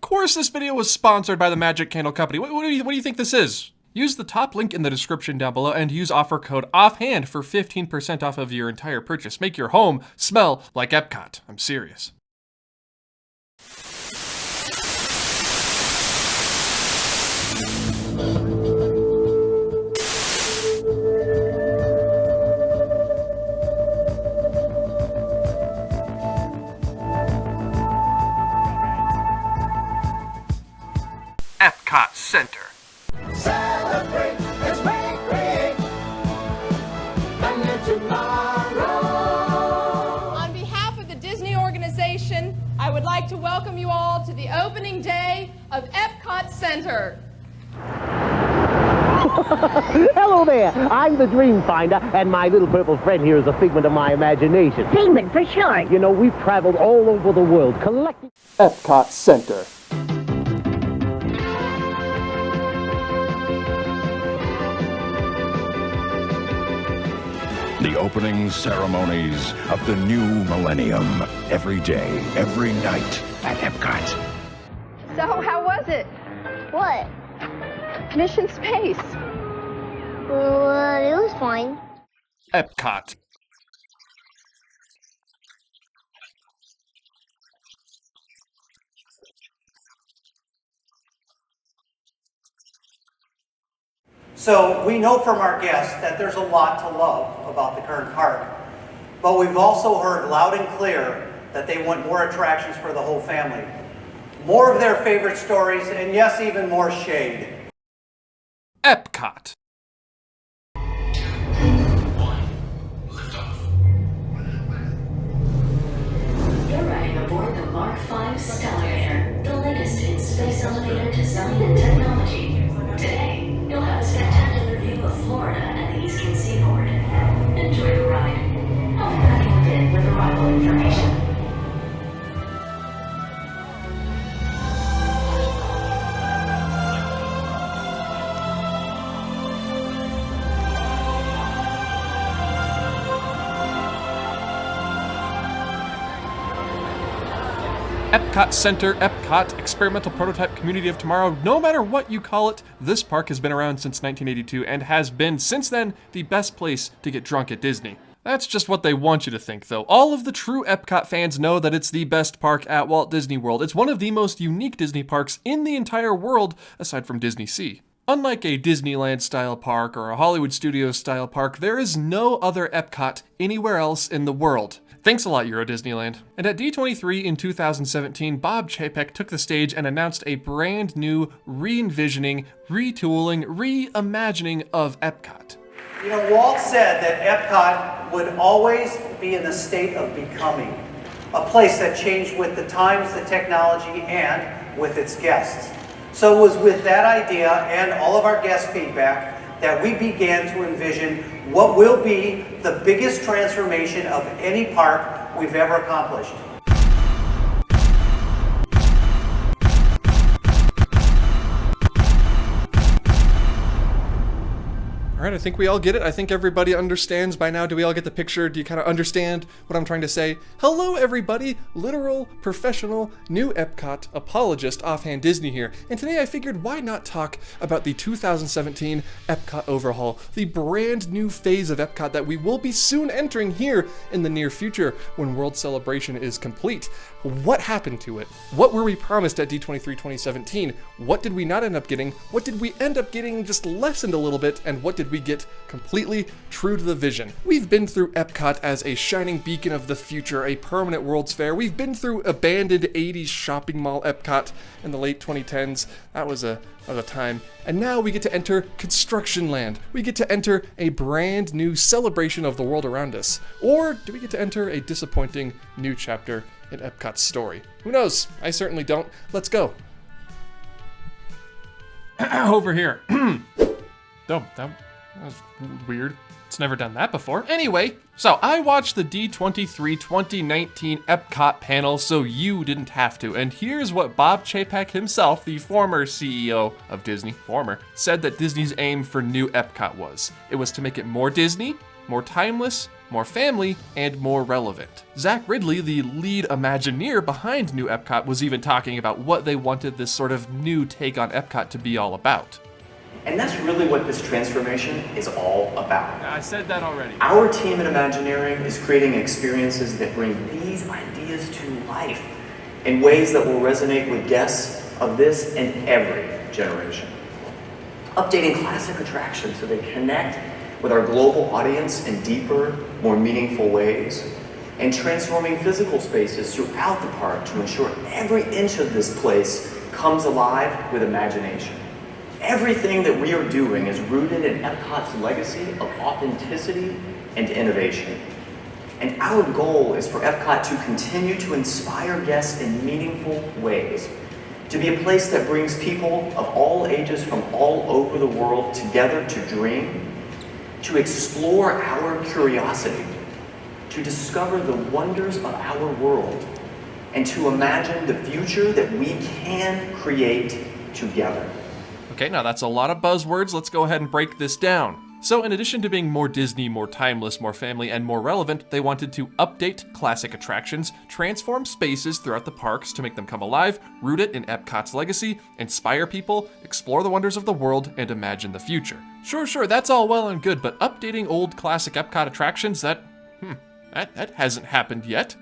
course this video was sponsored by the Magic Candle Company. What do you think this is? Use the top link in the description down below and use offer code OFFHAND for 15% off of your entire purchase. Make your home smell like EPCOT. I'm serious. EPCOT Center. Celebrate as we create a new tomorrow. On behalf of the Disney organization, I would like to welcome you all to the opening day of EPCOT Center. Hello there, I'm the Dream Finder, and my little purple friend here is a figment of my imagination. Figment for sure. You know, we've traveled all over the world collecting... EPCOT Center. The opening ceremonies of the new millennium. Every day, every night at EPCOT. So, how was it? What? Mission Space. Well, it was fine. EPCOT. So we know from our guests that there's a lot to love about the current park, but we've also heard loud and clear that they want more attractions for the whole family. More of their favorite stories, and yes, even more shade. EPCOT. You're riding aboard the Mark V Starliner, the latest in space elevator design and technology. Today, you'll have a spectacular view of Florida and the Eastern Seaboard. Enjoy the ride. I'll be back in a bit with arrival information. EPCOT Center, EPCOT, Experimental Prototype Community of Tomorrow. No matter what you call it, this park has been around since 1982 and has been, since then, the best place to get drunk at Disney. That's just what they want you to think, though. All of the true EPCOT fans know that it's the best park at Walt Disney World. It's one of the most unique Disney parks in the entire world, aside from Disney Sea. Unlike a Disneyland-style park or a Hollywood Studios-style park, there is no other EPCOT anywhere else in the world. Thanks a lot, Euro Disneyland. And at D23 in 2017, Bob Chapek took the stage and announced a brand new re-envisioning, retooling, reimagining of EPCOT. You know, Walt said that EPCOT would always be in the state of becoming, a place that changed with the times, the technology, and with its guests. So it was with that idea and all of our guest feedback that we began to envision what will be the biggest transformation of any park we've ever accomplished. All right, I think we all get it. I think everybody understands by now. Do we all get the picture? Do you kind of understand what I'm trying to say? Hello, everybody. Literal, professional, new EPCOT apologist, Offhand Disney here. And today I figured why not talk about the 2017 EPCOT overhaul, the brand new phase of EPCOT that we will be soon entering here in the near future when World Celebration is complete. What happened to it? What were we promised at D23 2017? What did we not end up getting? What did we end up getting just lessened a little bit? And what did we get completely true to the vision? We've been through EPCOT as a shining beacon of the future, a permanent World's Fair. We've been through abandoned 80s shopping mall EPCOT in the late 2010s. That was a time. And now we get to enter construction land. We get to enter a brand new celebration of the world around us. Or do we get to enter a disappointing new chapter in EPCOT's story? Who knows? I certainly don't. Let's go. Over here. Oh, that was weird. It's never done that before. Anyway, so I watched the D23 2019 EPCOT panel so you didn't have to. And here's what Bob Chapek himself, the former CEO of Disney, said that Disney's aim for new EPCOT was. It was to make it more Disney, more timeless, more family, and more relevant. Zach Ridley, the lead Imagineer behind New Epcot, was even talking about what they wanted this sort of new take on Epcot to be all about. And that's really what this transformation is all about. I said that already. Our team at Imagineering is creating experiences that bring these ideas to life in ways that will resonate with guests of this and every generation. Updating classic attractions so they connect with our global audience in deeper, more meaningful ways, and transforming physical spaces throughout the park to ensure every inch of this place comes alive with imagination. Everything that we are doing is rooted in Epcot's legacy of authenticity and innovation. And our goal is for Epcot to continue to inspire guests in meaningful ways, to be a place that brings people of all ages from all over the world together to dream, to explore our curiosity, to discover the wonders of our world, and to imagine the future that we can create together. Okay, now that's a lot of buzzwords. Let's go ahead and break this down. So in addition to being more Disney, more timeless, more family, and more relevant, they wanted to update classic attractions, transform spaces throughout the parks to make them come alive, root it in Epcot's legacy, inspire people, explore the wonders of the world, and imagine the future. Sure, that's all well and good, but updating old classic Epcot attractions, that hasn't happened yet.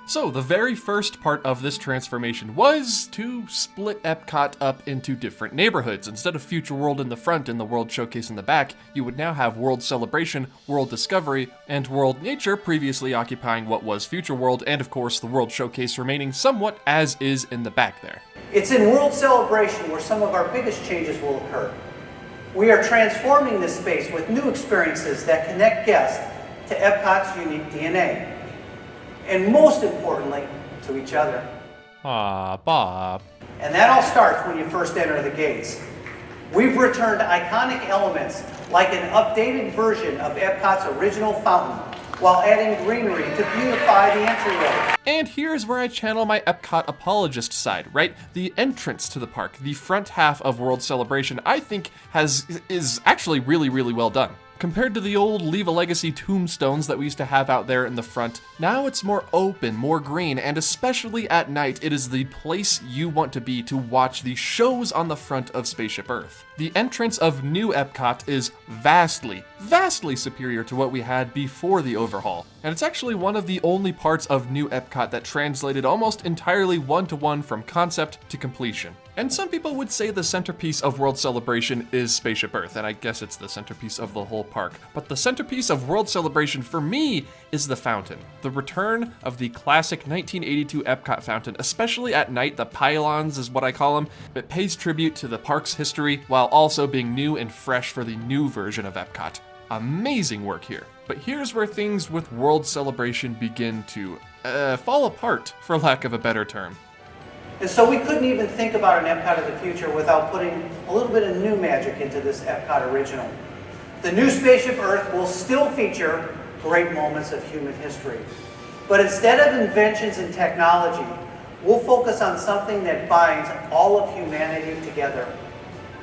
So the very first part of this transformation was to split Epcot up into different neighborhoods. Instead of Future World in the front and the World Showcase in the back, you would now have World Celebration, World Discovery, and World Nature previously occupying what was Future World, and of course the World Showcase remaining somewhat as is in the back there. It's in World Celebration where some of our biggest changes will occur. We are transforming this space with new experiences that connect guests to Epcot's unique DNA. And most importantly, to each other. Ah, Bob. And that all starts when you first enter the gates. We've returned iconic elements like an updated version of Epcot's original fountain, while adding greenery to beautify the entryway. And here's where I channel my Epcot apologist side, right? The entrance to the park, the front half of World Celebration, I think is actually really well done. Compared to the old Leave a Legacy tombstones that we used to have out there in the front, now it's more open, more green, and especially at night, it is the place you want to be to watch the shows on the front of Spaceship Earth. The entrance of New Epcot is vastly superior to what we had before the overhaul. And it's actually one of the only parts of New Epcot that translated almost entirely one-to-one from concept to completion. And some people would say the centerpiece of World Celebration is Spaceship Earth, and I guess it's the centerpiece of the whole park. But the centerpiece of World Celebration for me is the fountain. The return of the classic 1982 Epcot fountain, especially at night, the pylons is what I call them. It pays tribute to the park's history while also being new and fresh for the new version of Epcot. Amazing work here. But here's where things with World Celebration begin to fall apart, for lack of a better term. And so we couldn't even think about an Epcot of the future without putting a little bit of new magic into this Epcot original. The new Spaceship Earth will still feature great moments of human history. But instead of inventions and technology, we'll focus on something that binds all of humanity together: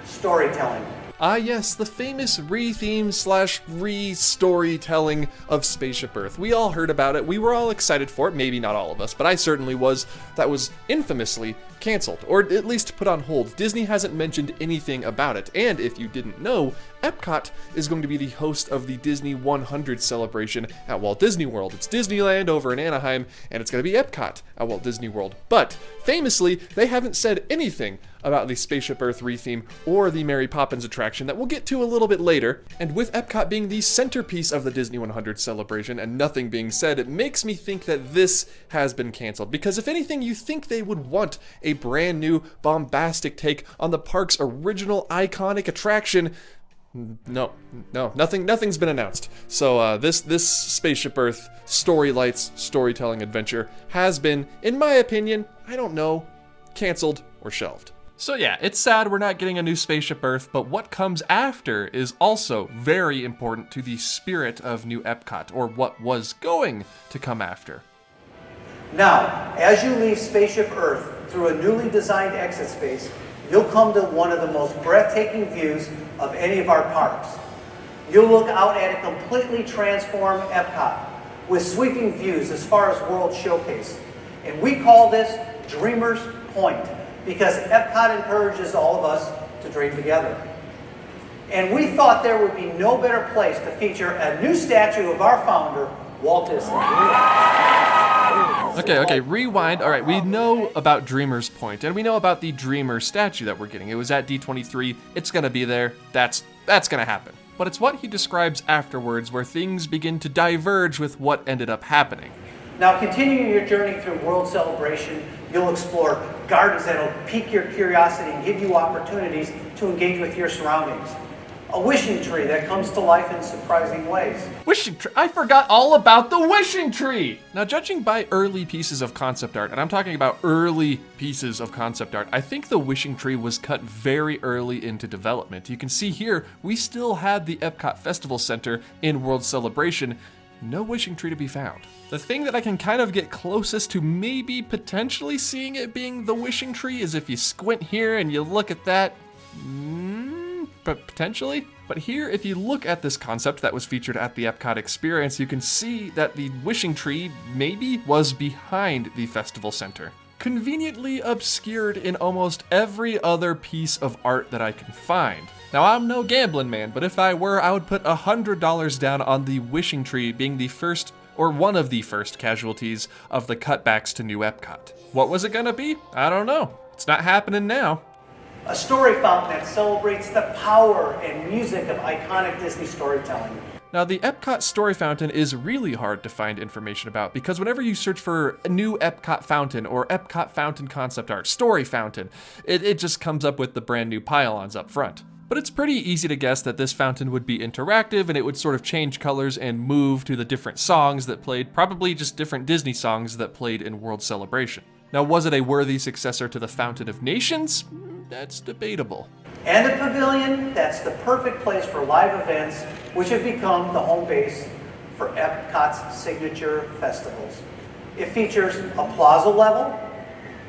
storytelling. Ah yes, the famous re-theme / re-storytelling of Spaceship Earth. We all heard about it, we were all excited for it, maybe not all of us, but I certainly was. That was infamously canceled, or at least put on hold. Disney hasn't mentioned anything about it, and if you didn't know, Epcot is going to be the host of the Disney 100 celebration at Walt Disney World. It's Disneyland over in Anaheim, and it's going to be Epcot at Walt Disney World. But, famously, they haven't said anything about the Spaceship Earth re-theme or the Mary Poppins attraction that we'll get to a little bit later. And with Epcot being the centerpiece of the Disney 100 celebration and nothing being said, it makes me think that this has been canceled. Because if anything, you think they would want a brand new, bombastic take on the park's original iconic attraction. No, nothing's been announced. So this Spaceship Earth storytelling adventure has been, in my opinion, I don't know, canceled or shelved. So yeah, it's sad we're not getting a new Spaceship Earth, but what comes after is also very important to the spirit of New Epcot, or what was going to come after. Now, as you leave Spaceship Earth through a newly designed exit space, you'll come to one of the most breathtaking views of any of our parks. you'll look out at a completely transformed EPCOT with sweeping views as far as World Showcase. And we call this Dreamer's Point because Epcot encourages all of us to dream together. And we thought there would be no better place to feature a new statue of our founder, Walt Disney. Okay, rewind. All right, we know about Dreamer's Point, and we know about the Dreamer statue that we're getting. It was at D23. It's gonna be there. That's gonna happen. But it's what he describes afterwards where things begin to diverge with what ended up happening. Now, continuing your journey through World Celebration, you'll explore gardens that'll pique your curiosity and give you opportunities to engage with your surroundings. A wishing tree that comes to life in surprising ways. Wishing tree? I forgot all about the wishing tree! Now, judging by early pieces of concept art, and I'm talking about early pieces of concept art, I think the wishing tree was cut very early into development. You can see here, we still had the Epcot Festival Center in World Celebration. No wishing tree to be found. The thing that I can kind of get closest to maybe potentially seeing it being the wishing tree is if you squint here and you look at that, but potentially. But here, if you look at this concept that was featured at the Epcot Experience, you can see that the wishing tree maybe was behind the Festival Center. Conveniently obscured in almost every other piece of art that I can find. Now, I'm no gambling man, but if I were, I would put $100 down on the wishing tree being the first, or one of the first casualties of the cutbacks to New Epcot. What was it gonna be? I don't know. It's not happening now. A story fountain that celebrates the power and music of iconic Disney storytelling. Now, the Epcot Story Fountain is really hard to find information about because whenever you search for a new Epcot fountain or Epcot fountain concept art, story fountain, it just comes up with the brand new pylons up front. But it's pretty easy to guess that this fountain would be interactive and it would sort of change colors and move to the different songs that played, probably just different Disney songs that played in World Celebration. Now, was it a worthy successor to the Fountain of Nations? That's debatable. And a pavilion that's the perfect place for live events, which have become the home base for Epcot's signature festivals. It features a plaza level,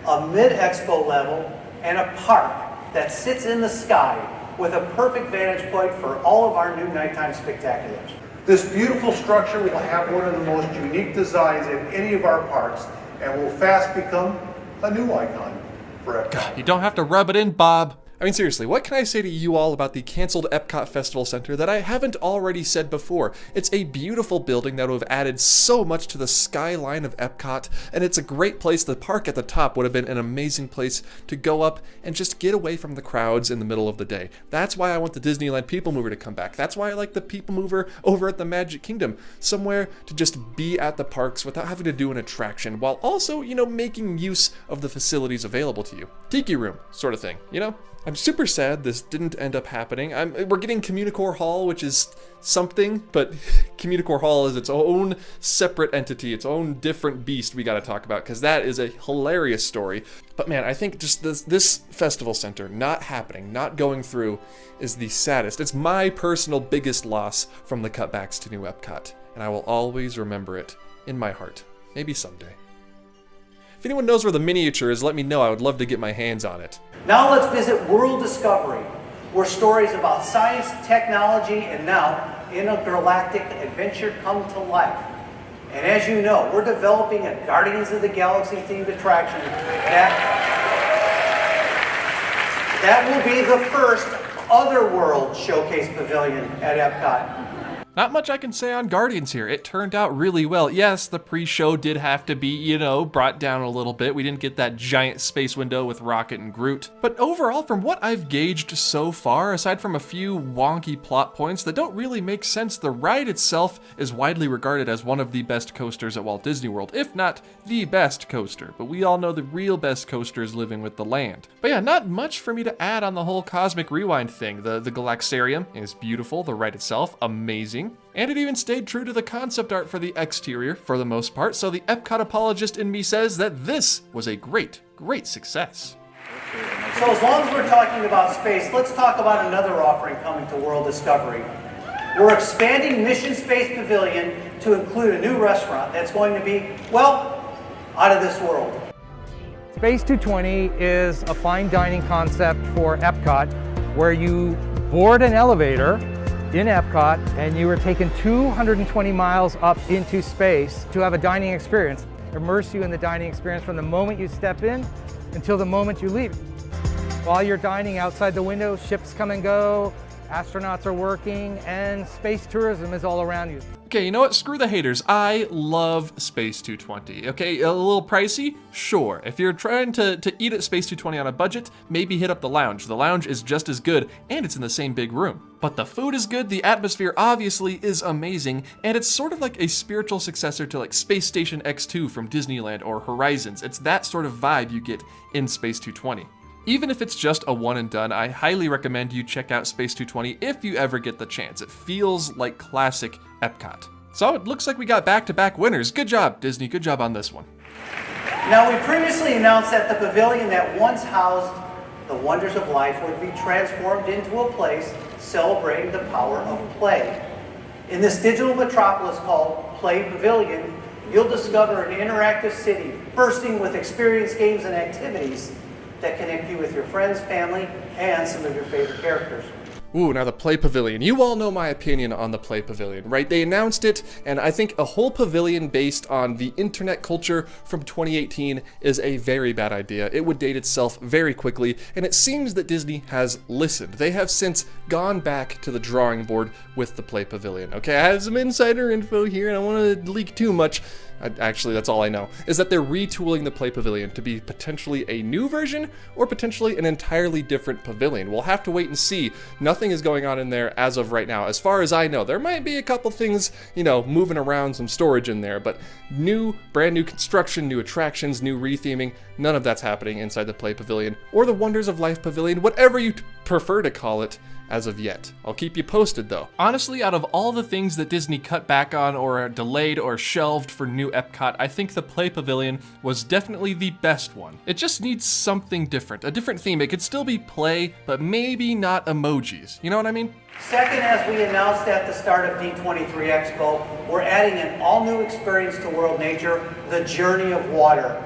a mid-expo level, and a park that sits in the sky with a perfect vantage point for all of our new nighttime spectaculars. This beautiful structure will have one of the most unique designs in any of our parks and will fast become a new icon for Epcot. You don't have to rub it in, Bob. I mean, seriously, what can I say to you all about the canceled Epcot Festival Center that I haven't already said before? It's a beautiful building that would have added so much to the skyline of Epcot, and it's a great place. The park at the top would have been an amazing place to go up and just get away from the crowds in the middle of the day. That's why I want the Disneyland People Mover to come back. That's why I like the People Mover over at the Magic Kingdom. Somewhere to just be at the parks without having to do an attraction, while also, making use of the facilities available to you. Tiki room, sort of thing, I'm super sad this didn't end up happening. We're getting Communicore Hall, which is something, but Communicore Hall is its own separate entity, its own different beast we gotta talk about, because that is a hilarious story. But man, I think just this festival center not happening, not going through, is the saddest. It's my personal biggest loss from the cutbacks to New Epcot, and I will always remember it in my heart. Maybe someday. If anyone knows where the miniature is, let me know. I would love to get my hands on it. Now let's visit World Discovery, where stories about science, technology, and now intergalactic adventure come to life. And as you know, we're developing a Guardians of the Galaxy themed attraction that will be the first Otherworld showcase pavilion at Epcot. Not much I can say on Guardians here. It turned out really well. Yes, the pre-show did have to be, brought down a little bit. We didn't get that giant space window with Rocket and Groot. But overall, from what I've gauged so far, aside from a few wonky plot points that don't really make sense, the ride itself is widely regarded as one of the best coasters at Walt Disney World, if not the best coaster. But we all know the real best coaster is living with the land. But yeah, not much for me to add on the whole Cosmic Rewind thing. The Galaxarium is beautiful, the ride itself, amazing. And it even stayed true to the concept art for the exterior for the most part, so the Epcot apologist in me says that this was a great, great success. So as long as we're talking about space, let's talk about another offering coming to World Discovery. We're expanding Mission Space Pavilion to include a new restaurant that's going to be, well, out of this world. Space 220 is a fine dining concept for Epcot where you board an elevator in Epcot and you were taken 220 miles up into space to have a dining experience. Immerse you in the dining experience from the moment you step in until the moment you leave. While you're dining outside the window, ships come and go, astronauts are working, and space tourism is all around you. Okay, you know what? Screw the haters. I love Space 220. Okay, a little pricey? Sure. If you're trying to eat at Space 220 on a budget, maybe hit up the lounge. The lounge is just as good, and it's in the same big room. But the food is good, the atmosphere obviously is amazing, and it's sort of like a spiritual successor to like Space Station X2 from Disneyland or Horizons. It's that sort of vibe you get in Space 220. Even if it's just a one and done, I highly recommend you check out Space 220 if you ever get the chance. It feels like classic Epcot. So it looks like we got back-to-back winners. Good job, Disney. Good job on this one. Now, we previously announced that the pavilion that once housed the wonders of life would be transformed into a place celebrating the power of play. In this digital metropolis called Play Pavilion, you'll discover an interactive city bursting with experience, games, and activities that connect you with your friends, family, and some of your favorite characters. Ooh, now the Play Pavilion. You all know my opinion on the Play Pavilion, right? They announced it, and I think a whole pavilion based on the internet culture from 2018 is a very bad idea. It would date itself very quickly, and it seems that Disney has listened. They have since gone back to the drawing board with the Play Pavilion. Okay, I have some insider info here, and I don't want to leak too much. Actually, that's all I know, is that they're retooling the Play Pavilion to be potentially a new version or potentially an entirely different pavilion. We'll have to wait and see. Nothing is going on in there as of right now. As far as I know, there might be a couple things, moving around, some storage in there, but brand new construction, new attractions, new retheming, none of that's happening inside the Play Pavilion or the Wonders of Life Pavilion, whatever you prefer to call it. As of yet. I'll keep you posted though. Honestly, out of all the things that Disney cut back on or delayed or shelved for new Epcot, I think the Play Pavilion was definitely the best one. It just needs something different, a different theme. It could still be play, but maybe not emojis. You know what I mean? Second, as we announced at the start of D23 Expo, we're adding an all-new experience to World Nature, the Journey of Water.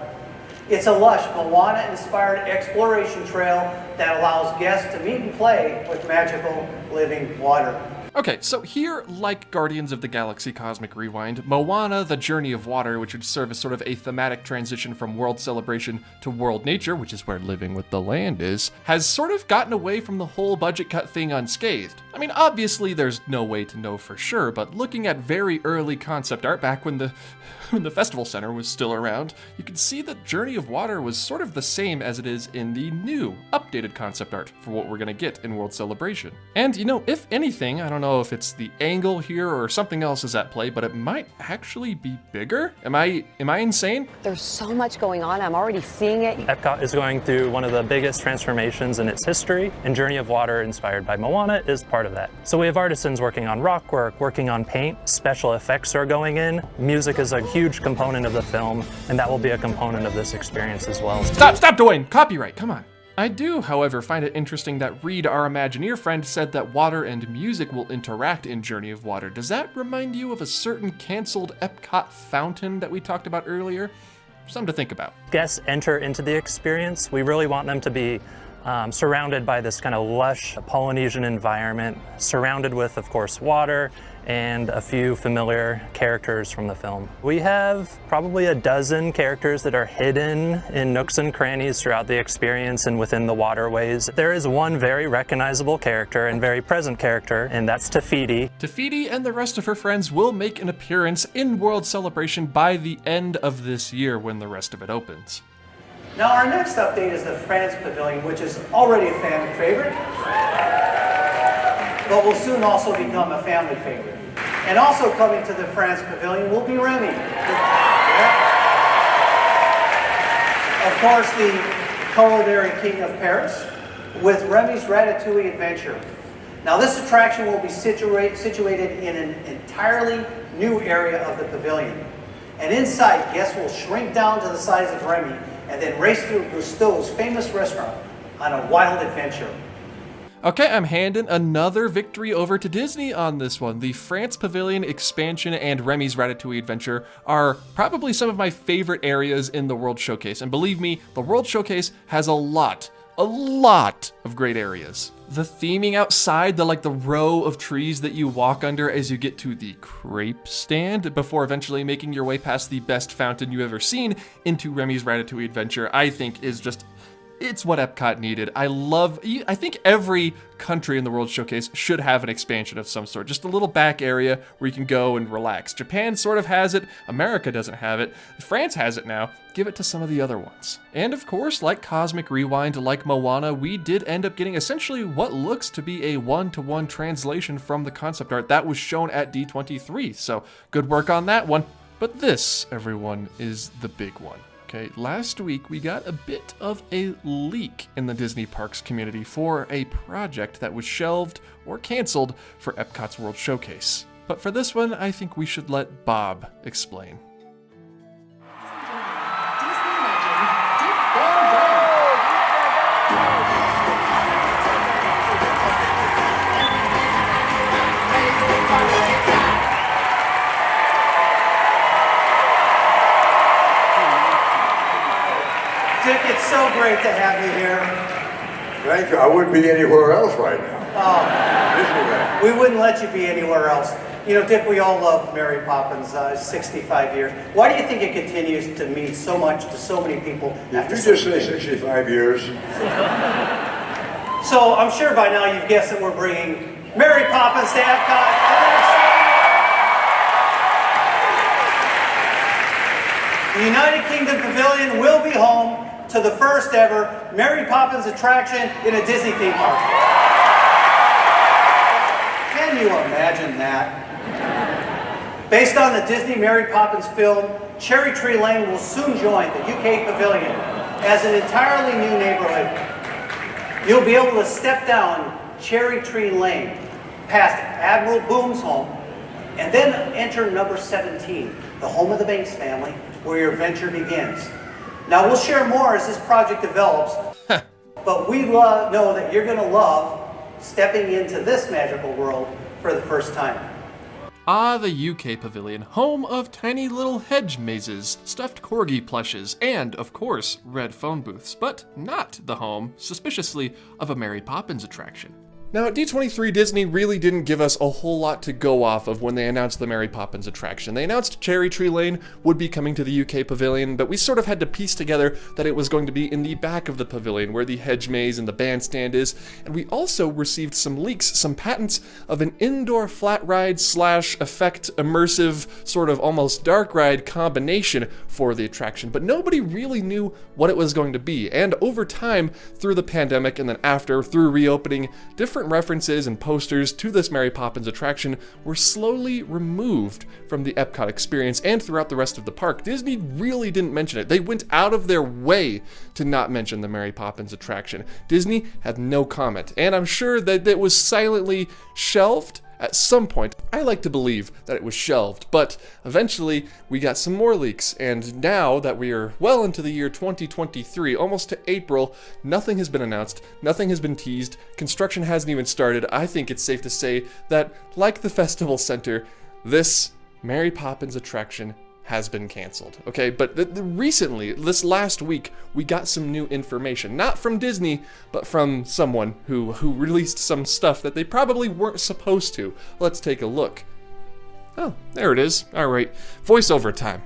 It's a lush, Moana-inspired exploration trail that allows guests to meet and play with magical living water. Okay, so here, like Guardians of the Galaxy Cosmic Rewind, Moana, the Journey of Water, which would serve as sort of a thematic transition from World Celebration to World Nature, which is where Living with the Land is, has sort of gotten away from the whole budget cut thing unscathed. I mean, obviously there's no way to know for sure, but looking at very early concept art back when the Festival Center was still around, you can see that Journey of Water was sort of the same as it is in the new, updated concept art for what we're gonna get in World Celebration. And if anything, I don't know if it's the angle here or something else is at play, but it might actually be bigger? Am I insane? There's so much going on, I'm already seeing it. Epcot is going through one of the biggest transformations in its history, and Journey of Water, inspired by Moana, is part of that. So we have artisans working on rock work, working on paint, special effects are going in, music is a huge component of the film, and that will be a component of this experience as well. Stop, Dwayne! Copyright, come on. I do, however, find it interesting that Reed, our Imagineer friend, said that water and music will interact in Journey of Water. Does that remind you of a certain canceled Epcot fountain that we talked about earlier? Something to think about. Guests enter into the experience. We really want them to be surrounded by this kind of lush Polynesian environment, surrounded with, of course, water and a few familiar characters from the film. We have probably a dozen characters that are hidden in nooks and crannies throughout the experience and within the waterways. There is one very recognizable character and very present character, and that's Te Fiti. Te Fiti and the rest of her friends will make an appearance in World Celebration by the end of this year when the rest of it opens. Now our next update is the France Pavilion, which is already a fan favorite, but will soon also become a family favorite. And also coming to the France Pavilion will be Remy. Of course, the culinary king of Paris, with Remy's Ratatouille Adventure. Now this attraction will be situated in an entirely new area of the pavilion. And inside, guests will shrink down to the size of Remy and then race through Gusteau's famous restaurant on a wild adventure. Okay, I'm handing another victory over to Disney on this one. The France Pavilion expansion and Remy's Ratatouille Adventure are probably some of my favorite areas in the World Showcase. And believe me, the World Showcase has a lot a lot of great areas. The theming outside, the row of trees that you walk under as you get to the crepe stand before eventually making your way past the best fountain you've ever seen into Remy's Ratatouille Adventure, I think is just, it's what Epcot needed. I think every country in the World Showcase should have an expansion of some sort. Just a little back area where you can go and relax. Japan sort of has it. America doesn't have it. France has it now. Give it to some of the other ones. And of course, like Cosmic Rewind, like Moana, we did end up getting essentially what looks to be a one-to-one translation from the concept art that was shown at D23. So good work on that one. But this, everyone, is the big one. Okay, last week we got a bit of a leak in the Disney Parks community for a project that was shelved or canceled for Epcot's World Showcase. But for this one, I think we should let Bob explain. Dick, it's so great to have you here. Thank you. I wouldn't be anywhere else right now. Oh, we wouldn't let you be anywhere else. You know, Dick, we all love Mary Poppins, 65 years. Why do you think it continues to mean so much to so many people after Did you just say 65 years? So I'm sure by now you've guessed that we're bringing Mary Poppins to Epcot. The United Kingdom Pavilion will be home to the first ever Mary Poppins attraction in a Disney theme park. Can you imagine that? Based on the Disney Mary Poppins film, Cherry Tree Lane will soon join the UK Pavilion as an entirely new neighborhood. You'll be able to step down Cherry Tree Lane past Admiral Boom's home and then enter number 17, the home of the Banks family, where your adventure begins. Now, we'll share more as this project develops, but we know that you're going to love stepping into this magical world for the first time. Ah, the UK Pavilion, home of tiny little hedge mazes, stuffed corgi plushes, and, of course, red phone booths, but not the home, suspiciously, of a Mary Poppins attraction. Now, at D23, Disney really didn't give us a whole lot to go off of when they announced the Mary Poppins attraction. They announced Cherry Tree Lane would be coming to the UK Pavilion, but we sort of had to piece together that it was going to be in the back of the pavilion where the hedge maze and the bandstand is, and we also received some leaks, some patents of an indoor flat ride / effect immersive sort of almost dark ride combination for the attraction, but nobody really knew what it was going to be. And over time, through the pandemic and then after, through reopening, different references and posters to this Mary Poppins attraction were slowly removed from the Epcot experience and throughout the rest of the park. Disney really didn't mention it. They went out of their way to not mention the Mary Poppins attraction. Disney had no comment, and I'm sure that it was silently shelved at some point. I like to believe that it was shelved, but eventually we got some more leaks, and now that we are well into the year 2023, almost to April, nothing has been announced, nothing has been teased, construction hasn't even started. I think it's safe to say that, like the Festival Center, this Mary Poppins attraction has been canceled, okay? But recently, this last week, we got some new information, not from Disney, but from someone who released some stuff that they probably weren't supposed to. Let's take a look. Oh, there it is. All right, voiceover time.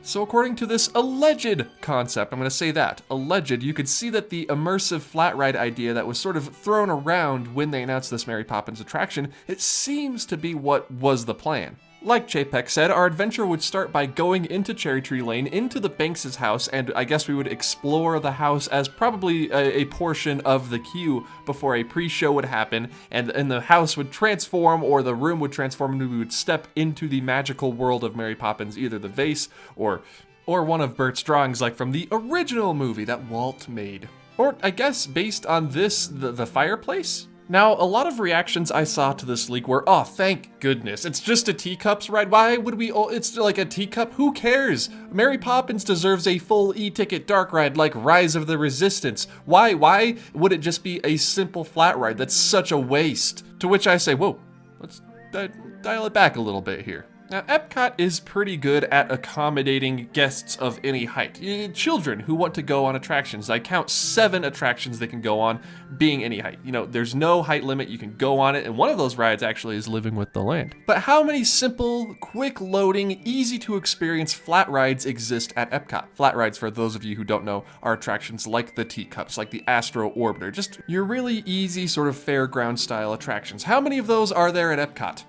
So according to this alleged concept, I'm going to say that, alleged, you could see that the immersive flat ride idea that was sort of thrown around when they announced this Mary Poppins attraction, it seems to be what was the plan. Like Chapek said, our adventure would start by going into Cherry Tree Lane, into the Banks' house, and I guess we would explore the house as probably a portion of the queue before a pre-show would happen, and the house would transform, or the room would transform, and we would step into the magical world of Mary Poppins, either the vase, or one of Bert's drawings, like from the original movie that Walt made. Or, I guess, based on this, the fireplace? Now, a lot of reactions I saw to this leak were, oh, thank goodness, it's just a teacups ride. Why would we, it's like a teacup? Who cares? Mary Poppins deserves a full e-ticket dark ride like Rise of the Resistance. Why would it just be a simple flat ride? That's such a waste. To which I say, whoa, let's dial it back a little bit here. Now, Epcot is pretty good at accommodating guests of any height. Children who want to go on attractions. I count 7 attractions they can go on, being any height. You know, there's no height limit, you can go on it, and one of those rides actually is Living with the Land. But how many simple, quick loading, easy to experience flat rides exist at Epcot? Flat rides, for those of you who don't know, are attractions like the Teacups, like the Astro Orbiter, just your really easy sort of fairground style attractions. How many of those are there at Epcot?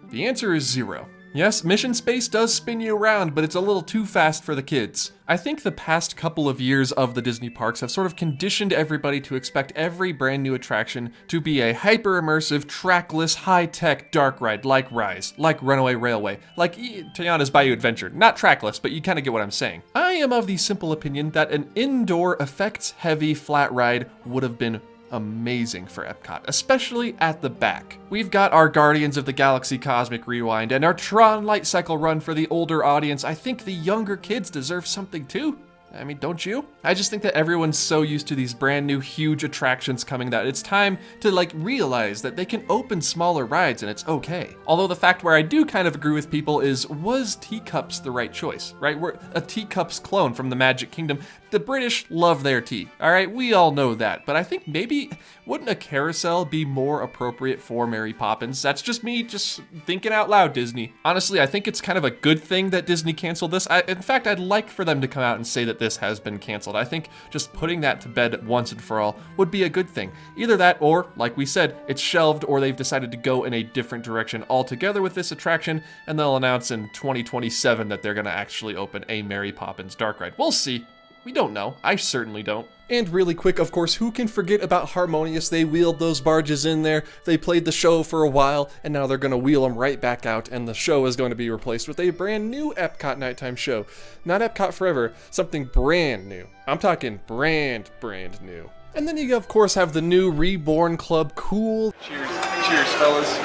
The answer is 0. Yes, Mission Space does spin you around, but it's a little too fast for the kids. I think the past couple of years of the Disney parks have sort of conditioned everybody to expect every brand new attraction to be a hyper-immersive, trackless, high-tech dark ride like Rise, like Runaway Railway, like Tiana's Bayou Adventure. Not trackless, but you kind of get what I'm saying. I am of the simple opinion that an indoor, effects-heavy flat ride would have been amazing for Epcot, especially at the back. We've got our Guardians of the Galaxy Cosmic Rewind and our Tron Light Cycle run for the older audience. I think the younger kids deserve something too. I mean, don't you? I just think that everyone's so used to these brand new huge attractions coming that it's time to like realize that they can open smaller rides and it's okay. Although the fact where I do kind of agree with people is, was Teacups the right choice, right? We're a Teacups clone from the Magic Kingdom. The British love their tea, all right? We all know that, but I think maybe, wouldn't a carousel be more appropriate for Mary Poppins? That's just me just thinking out loud, Disney. Honestly, I think it's kind of a good thing that Disney canceled this. In fact, I'd like for them to come out and say that this has been canceled. I think just putting that to bed once and for all would be a good thing. Either that or, like we said, it's shelved or they've decided to go in a different direction altogether with this attraction and they'll announce in 2027 that they're gonna actually open a Mary Poppins dark ride. We'll see. We don't know. I certainly don't. And really quick, of course, who can forget about Harmonious? They wheeled those barges in there, they played the show for a while, and now they're gonna wheel them right back out, and the show is going to be replaced with a brand new Epcot nighttime show. Not Epcot Forever, something brand new. I'm talking brand new. And then you, of course, have the new Reborn Club Cool. Cheers. Cheers, fellas.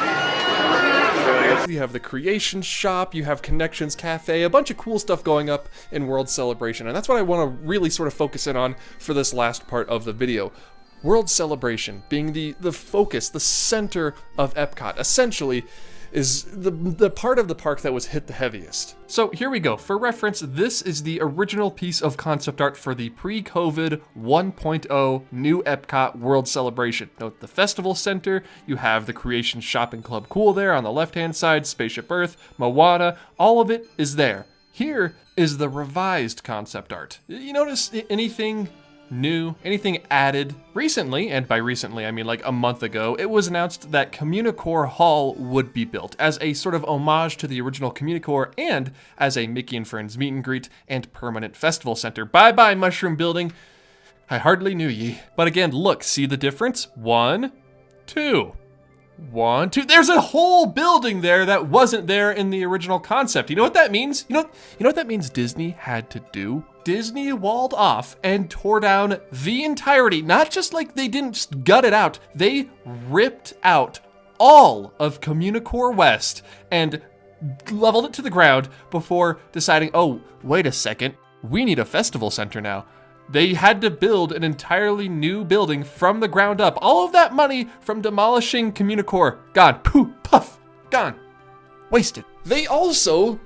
You have the Creation Shop, you have Connections Cafe, a bunch of cool stuff going up in World Celebration, and that's what I want to really sort of focus in on for this last part of the video. World Celebration being the focus, the center of Epcot, essentially is the part of the park that was hit the heaviest. So here we go. For reference, this is the original piece of concept art for the pre-COVID 1.0 new Epcot World Celebration. Note the Festival Center, you have the Creation Shopping Club Cool there on the left-hand side, Spaceship Earth, Moana, all of it is there. Here is the revised concept art. You notice anything new, anything added? Recently, and by recently I mean like a month ago, it was announced that Communicore Hall would be built as a sort of homage to the original Communicore and as a Mickey and Friends meet and greet and permanent festival center. Bye bye Mushroom Building. I hardly knew ye. But again, look, see the difference? 1, 2. 1, 2. There's a whole building there that wasn't there in the original concept. You know what that means? You know what that means Disney had to do? Disney walled off and tore down the entirety. Not just like they didn't just gut it out. They ripped out all of Communicore West and leveled it to the ground before deciding, oh, wait a second, we need a festival center now. They had to build an entirely new building from the ground up. All of that money from demolishing Communicore, gone. Poof, puff, gone. Wasted. They also,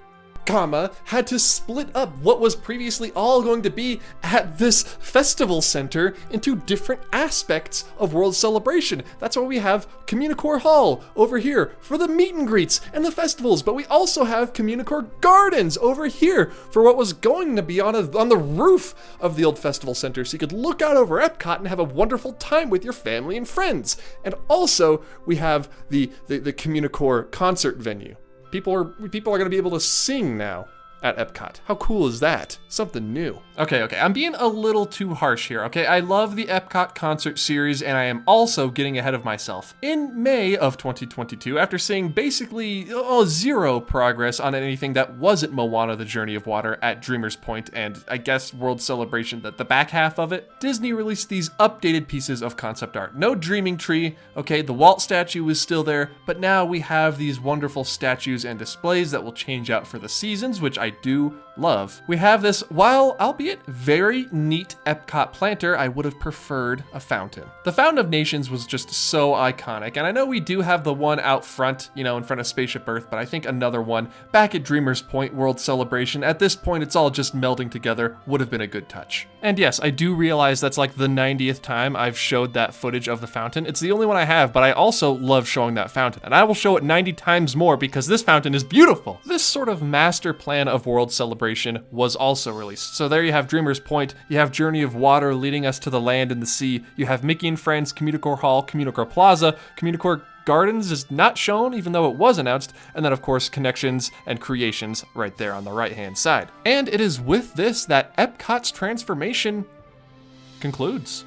had to split up what was previously all going to be at this festival center into different aspects of World Celebration. That's why we have Communicore Hall over here for the meet and greets and the festivals, but we also have Communicore Gardens over here for what was going to be on the roof of the old festival center, so you could look out over Epcot and have a wonderful time with your family and friends. And also we have the Communicore concert venue. People are going to be able to sing now at Epcot. How cool is that? Something new. Okay, I'm being a little too harsh here, okay? I love the Epcot concert series, and I am also getting ahead of myself. In May of 2022, after seeing basically zero progress on anything that wasn't Moana, The Journey of Water at Dreamer's Point, and I guess World Celebration, the back half of it, Disney released these updated pieces of concept art. No Dreaming Tree, okay? The Walt statue is still there, but now we have these wonderful statues and displays that will change out for the seasons, which I do love. We have this, while albeit very neat Epcot planter, I would have preferred a fountain. The Fountain of Nations was just so iconic, and I know we do have the one out front, you know, in front of Spaceship Earth, but I think another one back at Dreamers Point World Celebration, at this point it's all just melding together, would have been a good touch. And yes, I do realize that's like the 90th time I've showed that footage of the fountain. It's the only one I have, but I also love showing that fountain, and I will show it 90 times more because this fountain is beautiful. This sort of master plan of World Celebration was also released. So there you have Dreamers Point, you have Journey of Water leading us to the land and the sea, you have Mickey and Friends, Communicore Hall, Communicore Plaza, Communicore Gardens is not shown even though it was announced, and then of course Connections and Creations right there on the right hand side. And it is with this that Epcot's transformation concludes.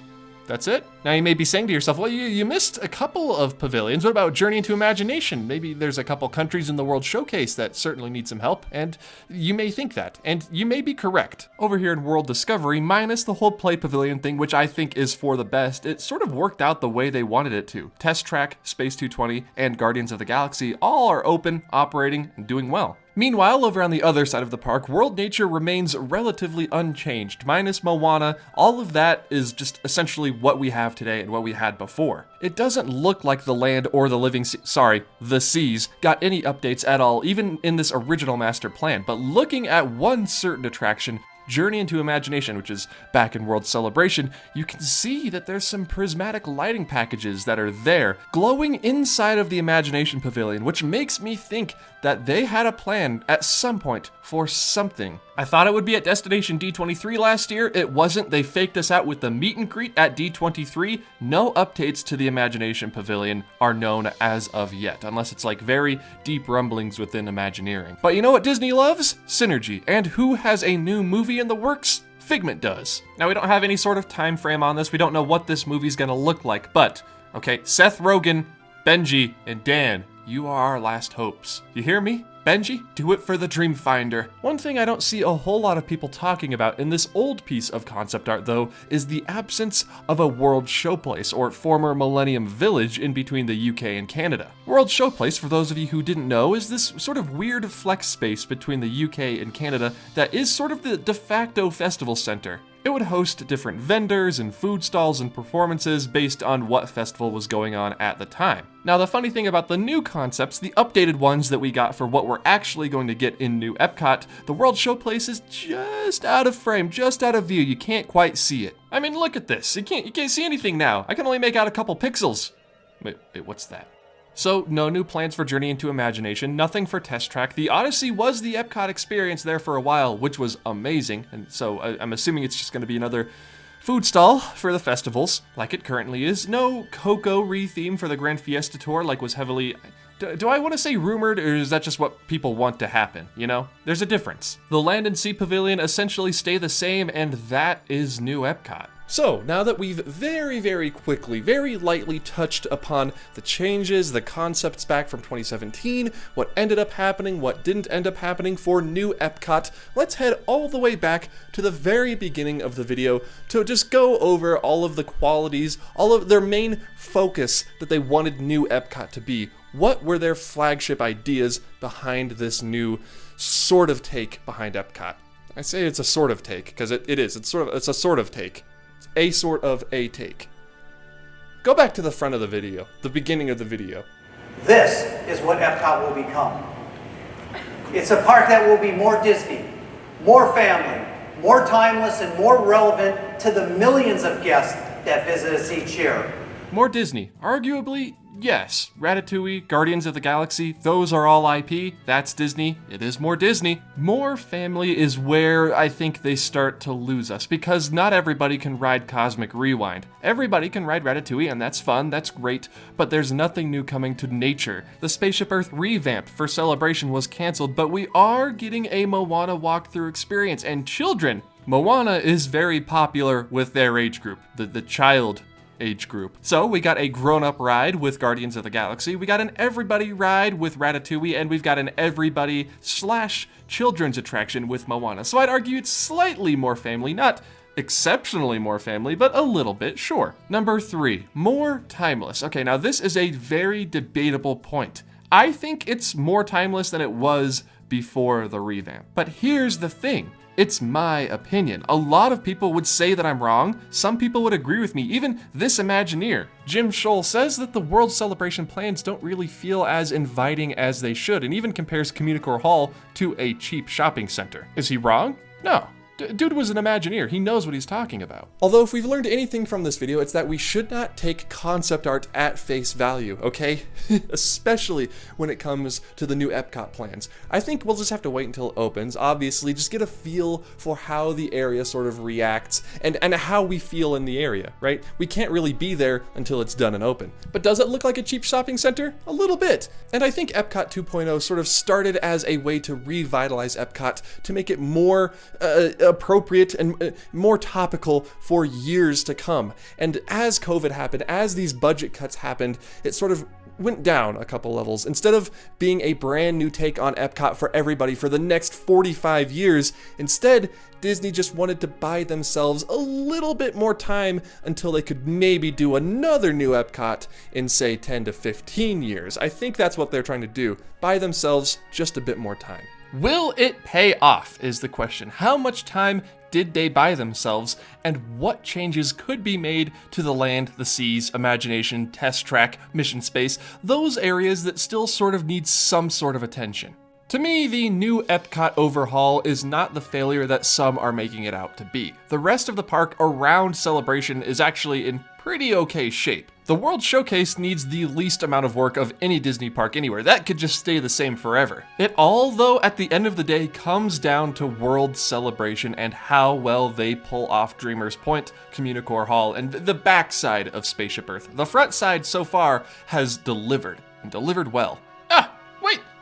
That's it. Now you may be saying to yourself, well, you missed a couple of pavilions. What about Journey into Imagination? Maybe there's a couple countries in the World Showcase that certainly need some help, and you may think that, and you may be correct. Over here in World Discovery, minus the whole Play Pavilion thing, which I think is for the best, it sort of worked out the way they wanted it to. Test Track, Space 220, and Guardians of the Galaxy all are open, operating, and doing well. Meanwhile, over on the other side of the park, World Nature remains relatively unchanged. Minus Moana, all of that is just essentially what we have today and what we had before. It doesn't look like the land or the the seas got any updates at all, even in this original master plan. But looking at one certain attraction, Journey into Imagination, which is back in World Celebration, you can see that there's some prismatic lighting packages that are there, glowing inside of the Imagination Pavilion, which makes me think that they had a plan at some point for something. I thought it would be at Destination D23 last year. It wasn't. They faked us out with the meet and greet at D23. No updates to the Imagination Pavilion are known as of yet, unless it's like very deep rumblings within Imagineering. But you know what Disney loves? Synergy. And who has a new movie in the works? Figment does. Now, we don't have any sort of time frame on this. We don't know what this movie's gonna look like, but, okay, Seth Rogen, Benji, and Dan, you are our last hopes. You hear me? Benji, do it for the Dreamfinder. One thing I don't see a whole lot of people talking about in this old piece of concept art, though, is the absence of a World Showplace, or former Millennium Village, in between the UK and Canada. World Showplace, for those of you who didn't know, is this sort of weird flex space between the UK and Canada that is sort of the de facto festival center. It would host different vendors and food stalls and performances based on what festival was going on at the time. Now, the funny thing about the new concepts, the updated ones that we got for what we're actually going to get in new Epcot, the World Showplace is just out of frame, just out of view. You can't quite see it. I mean, look at this. You can't see anything now. I can only make out a couple pixels. Wait, what's that? So, no new plans for Journey into Imagination, nothing for Test Track. The Odyssey was the Epcot experience there for a while, which was amazing, and so I'm assuming it's just going to be another food stall for the festivals, like it currently is. No Coco re-theme for the Grand Fiesta Tour, like was heavily... Do I want to say rumored, or is that just what people want to happen, you know? There's a difference. The Land and Sea Pavilion essentially stay the same, and that is new Epcot. So, now that we've very quickly, very lightly touched upon the changes, the concepts back from 2017, what ended up happening, what didn't end up happening for new Epcot, let's head all the way back to the very beginning of the video to just go over all of the qualities, all of their main focus that they wanted new Epcot to be. What were their flagship ideas behind this new sort of take behind Epcot? I say it's a sort of take, because it is. It's a sort of take. A sort of a take. Go back to the front of the video, the beginning of the video. This is what Epcot will become. It's a park that will be more Disney, more family, more timeless, and more relevant to the millions of guests that visit us each year. More Disney. Arguably, yes. Ratatouille, Guardians of the Galaxy, those are all IP. That's Disney. It is more Disney. More family is where I think they start to lose us, because not everybody can ride Cosmic Rewind. Everybody can ride Ratatouille, and that's fun, that's great, but there's nothing new coming to nature. The Spaceship Earth revamp for Celebration was canceled, but we are getting a Moana walkthrough experience, and children. Moana is very popular with their age group, the child age group. So we got a grown-up ride with Guardians of the Galaxy, we got an everybody ride with Ratatouille, and we've got an everybody / children's attraction with Moana. So I'd argue it's slightly more family, not exceptionally more family, but a little bit, sure. Number 3, more timeless. Okay, now this is a very debatable point. I think it's more timeless than it was before the revamp. But here's the thing. It's my opinion. A lot of people would say that I'm wrong. Some people would agree with me. Even this Imagineer, Jim Scholl, says that the World Celebration plans don't really feel as inviting as they should, and even compares Communicore Hall to a cheap shopping center. Is he wrong? No. Dude was an Imagineer. He knows what he's talking about. Although if we've learned anything from this video, it's that we should not take concept art at face value, okay? Especially when it comes to the new EPCOT plans. I think we'll just have to wait until it opens. Obviously, just get a feel for how the area sort of reacts and how we feel in the area, right? We can't really be there until it's done and open. But does it look like a cheap shopping center? A little bit. And I think EPCOT 2.0 sort of started as a way to revitalize EPCOT to make it more appropriate and more topical for years to come. And as COVID happened, as these budget cuts happened, it sort of went down a couple levels. Instead of being a brand new take on EPCOT for everybody for the next 45 years, instead, Disney just wanted to buy themselves a little bit more time until they could maybe do another new EPCOT in, say, 10 to 15 years. I think that's what they're trying to do. Buy themselves just a bit more time. Will it pay off is the question. How much time did they buy themselves, and what changes could be made to the land, the seas, imagination, test track, mission space, those areas that still sort of need some sort of attention? To me, the new EPCOT overhaul is not the failure that some are making it out to be. The rest of the park around Celebration is actually in pretty okay shape. The World Showcase needs the least amount of work of any Disney park anywhere. That could just stay the same forever. It all, though, at the end of the day, comes down to World Celebration and how well they pull off Dreamer's Point, Communicore Hall, and the backside of Spaceship Earth. The front side so far has delivered, and delivered well.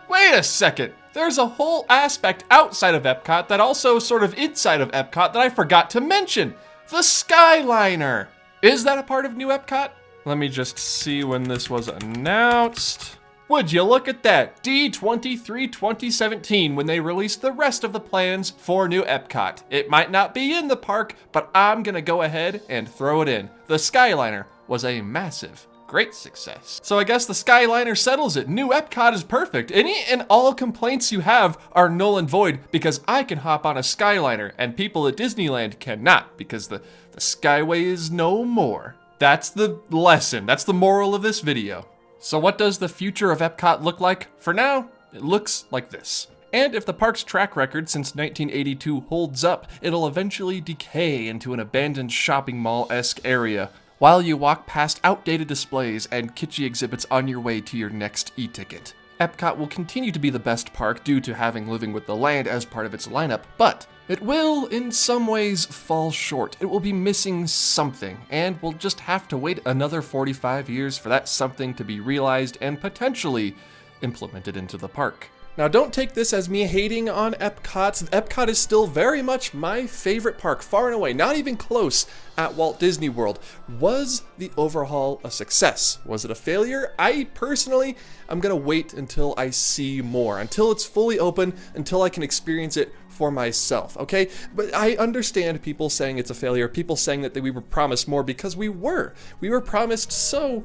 Wait a second. There's a whole aspect outside of EPCOT that also sort of inside of EPCOT that I forgot to mention. The Skyliner. Is that a part of new EPCOT? Let me just see when this was announced. Would you look at that? D23 2017, when they released the rest of the plans for new EPCOT. It might not be in the park, but I'm gonna go ahead and throw it in. The Skyliner was a massive, great success. So I guess the Skyliner settles it. New EPCOT is perfect. Any and all complaints you have are null and void because I can hop on a Skyliner and people at Disneyland cannot because the Skyway is no more. That's the lesson. That's the moral of this video. So what does the future of EPCOT look like? For now, it looks like this. And if the park's track record since 1982 holds up, it'll eventually decay into an abandoned shopping mall-esque area, while you walk past outdated displays and kitschy exhibits on your way to your next e-ticket. EPCOT will continue to be the best park due to having Living with the Land as part of its lineup, but it will, in some ways, fall short. It will be missing something, and we'll just have to wait another 45 years for that something to be realized and potentially implemented into the park. Now, don't take this as me hating on EPCOT. EPCOT is still very much my favorite park, far and away, not even close at Walt Disney World. Was the overhaul a success? Was it a failure? I personally, I'm gonna wait until I see more, until it's fully open, until I can experience it for myself, okay? But I understand people saying it's a failure, people saying that we were promised more, because we were. We were promised so...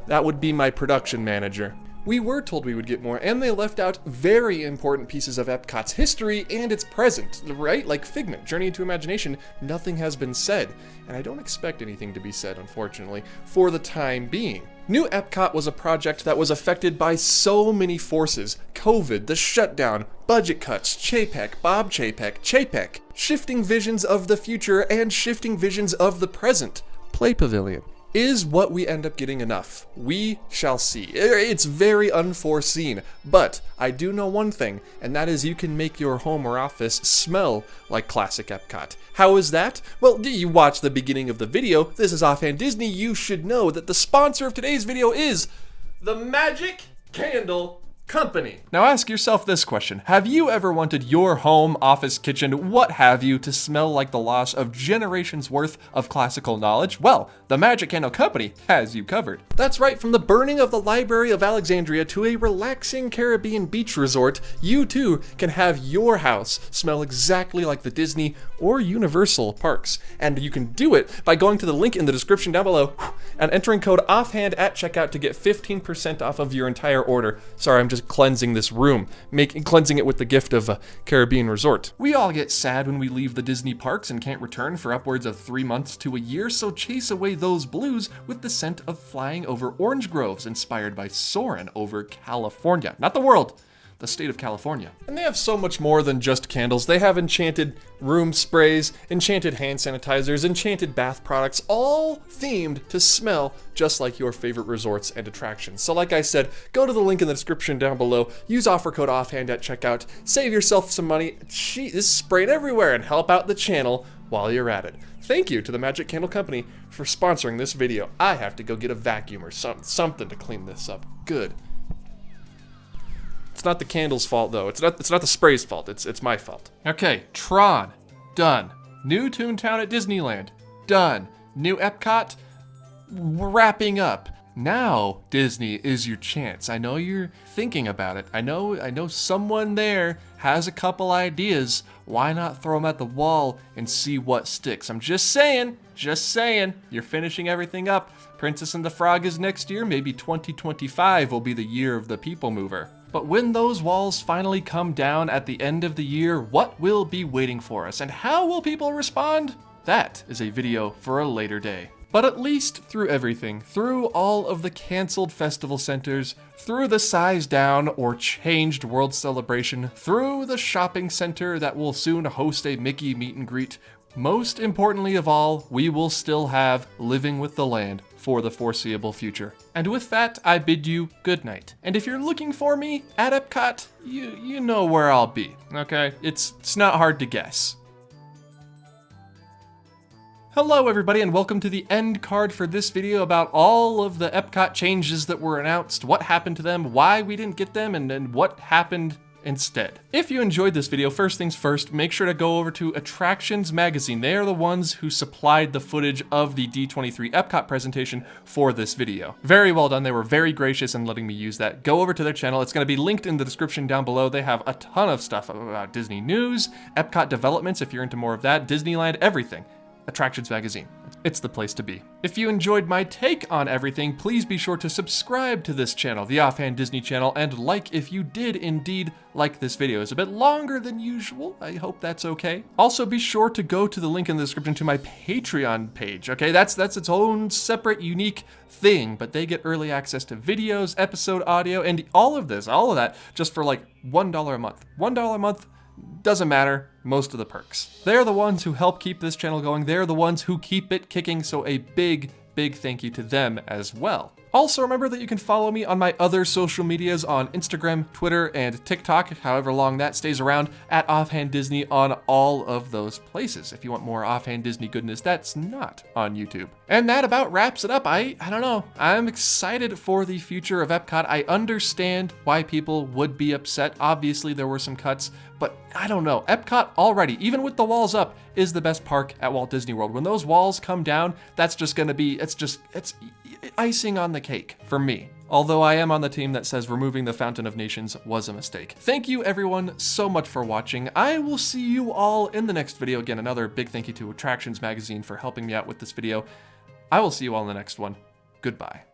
That would be my production manager. We were told we would get more, and they left out very important pieces of EPCOT's history and its present, right? Like Figment, Journey into Imagination, nothing has been said. And I don't expect anything to be said, unfortunately, for the time being. New EPCOT was a project that was affected by so many forces. COVID, the shutdown, budget cuts, Chapek, Bob Chapek, shifting visions of the future and shifting visions of the present. Play Pavilion. Is what we end up getting enough? We shall see. It's very unforeseen, but I do know one thing, and that is you can make your home or office smell like classic EPCOT. How is that? Well, you watch the beginning of the video. This is Offhand Disney. You should know that the sponsor of today's video is the Magic Candle Company. Now ask yourself this question. Have you ever wanted your home, office, kitchen, what have you, to smell like the loss of generations worth of classical knowledge? Well, the Magic Candle Company has you covered. That's right, from the burning of the Library of Alexandria to a relaxing Caribbean beach resort, you too can have your house smell exactly like the Disney or Universal parks. And you can do it by going to the link in the description down below and entering code OFFHAND at checkout to get 15% off of your entire order. Sorry, I'm just just cleansing this room, cleansing it with the gift of a Caribbean resort. We all get sad when we leave the Disney parks and can't return for upwards of 3 months to a year, so chase away those blues with the scent of flying over orange groves inspired by Soarin' over California. Not the world, the state of California. And they have so much more than just candles. They have enchanted room sprays, enchanted hand sanitizers, enchanted bath products, all themed to smell just like your favorite resorts and attractions. So like I said, go to the link in the description down below, use offer code OFFHAND at checkout, save yourself some money, this sprayed everywhere, and help out the channel while you're at it. Thank you to the Magic Candle Company for sponsoring this video. I have to go get a vacuum or something to clean this up. Good. It's not the candle's fault though. It's not the spray's fault. It's my fault. Okay, Tron, done. New Toontown at Disneyland, done. New Epcot, wrapping up. Now, Disney is your chance. I know you're thinking about it. I know someone there has a couple ideas. Why not throw them at the wall and see what sticks? I'm just saying. You're finishing everything up. Princess and the Frog is next year. Maybe 2025 will be the year of the People Mover. But when those walls finally come down at the end of the year, what will be waiting for us and how will people respond? That is a video for a later day. But at least through everything, through all of the canceled festival centers, through the size down or changed World Celebration, through the shopping center that will soon host a Mickey meet and greet, most importantly of all, we will still have Living with the Land for the foreseeable future. And with that, I bid you good night. And if you're looking for me at Epcot, you know where I'll be, okay? It's not hard to guess. Hello everybody and welcome to the end card for this video about all of the Epcot changes that were announced, what happened to them, why we didn't get them, and then what happened instead. If you enjoyed this video, first things first, make sure to go over to Attractions Magazine. They are the ones who supplied the footage of the D23 Epcot presentation for this video. Very well done. They were very gracious in letting me use that. Go over to their channel. It's going to be linked in the description down below. They have a ton of stuff about Disney news, Epcot developments if you're into more of that, Disneyland, everything. Attractions Magazine. It's the place to be. If you enjoyed my take on everything, please be sure to subscribe to this channel, the Offhand Disney channel, and like if you did indeed like this video. It's a bit longer than usual. I hope that's okay. Also, be sure to go to the link in the description to my Patreon page, okay? That's its own separate, unique thing, but they get early access to videos, episode audio, and all of that, just for like $1 a month. $1 a month, doesn't matter, most of the perks. They're the ones who help keep this channel going. They're the ones who keep it kicking, so a big thank you to them as well. Also remember that you can follow me on my other social medias on Instagram, Twitter, and TikTok, however long that stays around, at Offhand Disney on all of those places. If you want more Offhand Disney goodness that's not on YouTube. And that about wraps it up. I don't know. I'm excited for the future of Epcot. I understand why people would be upset. Obviously there were some cuts, but I don't know. Epcot already, even with the walls up, is the best park at Walt Disney World. When those walls come down, that's just gonna be, it's icing on the cake for me. Although I am on the team that says removing the Fountain of Nations was a mistake. Thank you everyone so much for watching. I will see you all in the next video. Again, another big thank you to Attractions Magazine for helping me out with this video. I will see you all in the next one. Goodbye.